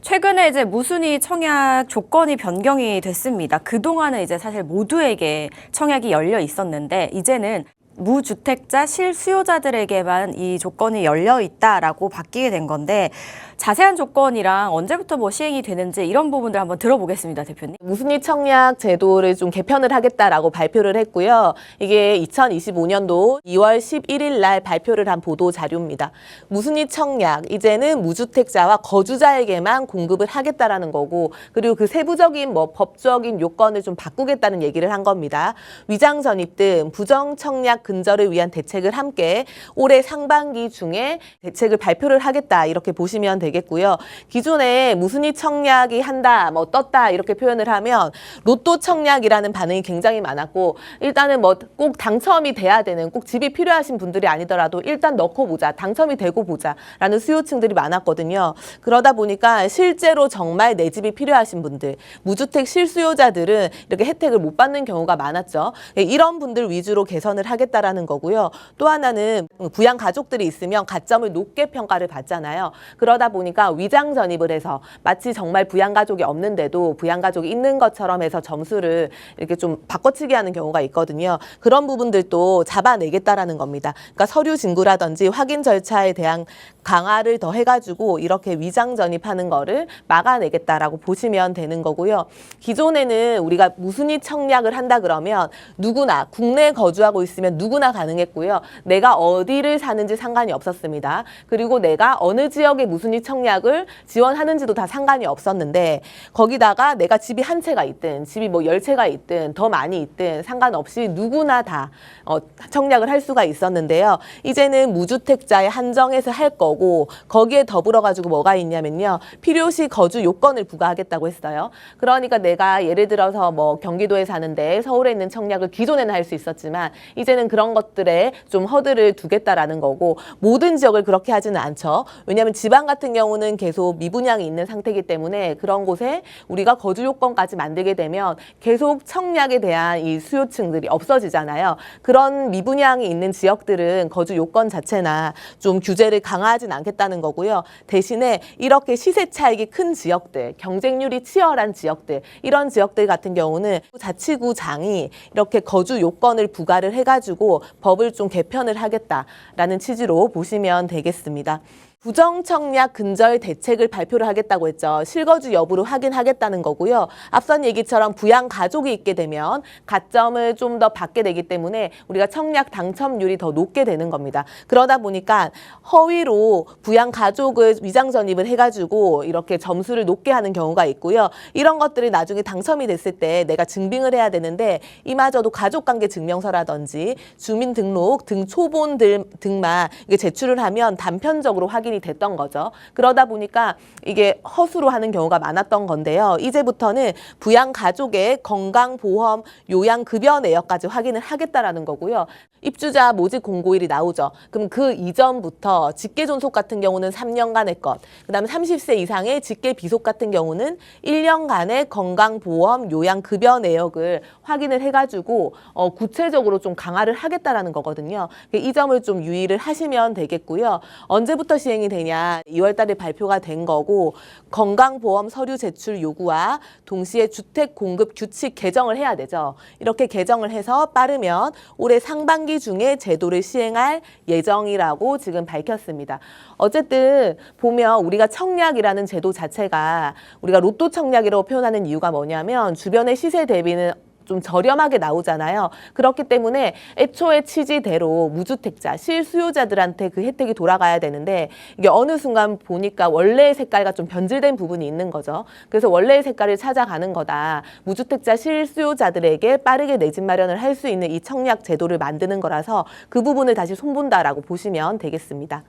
최근에 이제 무순위 청약 조건이 변경이 됐습니다. 그동안은 이제 사실 모두에게 청약이 열려 있었는데 이제는 무주택자 실수요자들에게만 이 조건이 열려 있다라고 바뀌게 된 건데 자세한 조건이랑 언제부터 뭐 시행이 되는지 이런 부분들 한번 들어보겠습니다, 대표님. 무순위 청약 제도를 좀 개편을 하겠다라고 발표를 했고요. 이게 2025년도 2월 11일 날 발표를 한 보도 자료입니다. 무순위 청약, 이제는 무주택자와 거주자에게만 공급을 하겠다라는 거고, 그리고 그 세부적인 법적인 요건을 좀 바꾸겠다는 얘기를 한 겁니다. 위장 전입 등 부정 청약 근절을 위한 대책을 함께 올해 상반기 중에 대책을 발표를 하겠다, 이렇게 보시면 되겠고요. 기존에 무순위 청약이 한다, 떴다 이렇게 표현을 하면 로또 청약이라는 반응이 굉장히 많았고, 일단은 꼭 당첨이 돼야 되는, 꼭 집이 필요하신 분들이 아니더라도 일단 넣고 보자, 당첨이 되고 보자 라는 수요층들이 많았거든요. 그러다 보니까 실제로 정말 내 집이 필요하신 분들, 무주택 실수요자들은 이렇게 혜택을 못 받는 경우가 많았죠. 이런 분들 위주로 개선을 하겠다라는 거고요. 또 하나는 부양 가족들이 있으면 가점을 높게 평가를 받잖아요. 그러다 보니까 위장 전입을 해서 마치 정말 부양 가족이 없는데도 부양 가족이 있는 것처럼 해서 점수를 이렇게 좀 바꿔치기 하는 경우가 있거든요. 그런 부분들도 잡아내겠다라는 겁니다. 그러니까 서류 진구라든지 확인 절차에 대한 강화를 더 해가지고 이렇게 위장 전입하는 거를 막아내겠다라고 보시면 되는 거고요. 기존에는 우리가 무순위 청약을 한다 그러면 누구나 국내에 거주하고 있으면 누구나 가능했고요. 내가 어디를 사는지 상관이 없었습니다. 그리고 내가 어느 지역의 무순위 청약을 지원하는지도 다 상관이 없었는데, 거기다가 내가 집이 한 채가 있든 집이 10채가 있든 더 많이 있든 상관없이 누구나 다 청약을 할 수가 있었는데요. 이제는 무주택자에 한정해서 할 거고, 거기에 더불어 가지고 뭐가 있냐면요, 필요시 거주 요건을 부과하겠다고 했어요. 그러니까 내가 예를 들어서 경기도에 사는데 서울에 있는 청약을 기존에는 할 수 있었지만 이제는 그런 것들에 좀 허들을 두겠다라는 거고, 모든 지역을 그렇게 하지는 않죠. 왜냐하면 지방 같은 경우는 계속 미분양이 있는 상태이기 때문에 그런 곳에 우리가 거주 요건까지 만들게 되면 계속 청약에 대한 이 수요층들이 없어지잖아요. 그런 미분양이 있는 지역들은 거주 요건 자체나 좀 규제를 강화하진 않겠다는 거고요. 대신에 이렇게 시세 차익이 큰 지역들, 경쟁률이 치열한 지역들, 이런 지역들 같은 경우는 자치구장이 이렇게 거주 요건을 부과를 해가지고 법을 좀 개편을 하겠다라는 취지로 보시면 되겠습니다. 부정청약 근절 대책을 발표를 하겠다고 했죠. 실거주 여부를 확인하겠다는 거고요. 앞선 얘기처럼 부양 가족이 있게 되면 가점을 좀 더 받게 되기 때문에 우리가 청약 당첨률이 더 높게 되는 겁니다. 그러다 보니까 허위로 부양 가족을 위장 전입을 해가지고 이렇게 점수를 높게 하는 경우가 있고요. 이런 것들이 나중에 당첨이 됐을 때 내가 증빙을 해야 되는데, 이마저도 가족관계 증명서라든지 주민등록 등 초본 등만 제출을 하면 단편적으로 확인이 됐던 거죠. 그러다 보니까 이게 허수로 하는 경우가 많았던 건데요. 이제부터는 부양 가족의 건강보험, 요양급여 내역까지 확인을 하겠다라는 거고요. 입주자 모집 공고일이 나오죠. 그럼 그 이전부터 직계존속 같은 경우는 3년간의 것, 그다음에 30세 이상의 직계비속 같은 경우는 1년간의 건강보험, 요양급여 내역을 확인을 해가지고 구체적으로 좀 강화를 하겠다라는 거거든요. 이 점을 좀 유의를 하시면 되겠고요. 언제부터 시행이 되냐, 2월 달에 발표가 된 거고, 건강보험 서류 제출 요구와 동시에 주택 공급 규칙 개정을 해야 되죠. 이렇게 개정을 해서 빠르면 올해 상반기 중에 제도를 시행할 예정이라고 지금 밝혔습니다. 어쨌든 보면 우리가 청약이라는 제도 자체가 우리가 로또 청약이라고 표현하는 이유가 뭐냐면 주변의 시세 대비는 좀 저렴하게 나오잖아요. 그렇기 때문에 애초에 취지대로 무주택자, 실수요자들한테 그 혜택이 돌아가야 되는데, 이게 어느 순간 보니까 원래의 색깔과 좀 변질된 부분이 있는 거죠. 그래서 원래의 색깔을 찾아가는 거다. 무주택자, 실수요자들에게 빠르게 내 집 마련을 할 수 있는 이 청약 제도를 만드는 거라서 그 부분을 다시 손본다라고 보시면 되겠습니다.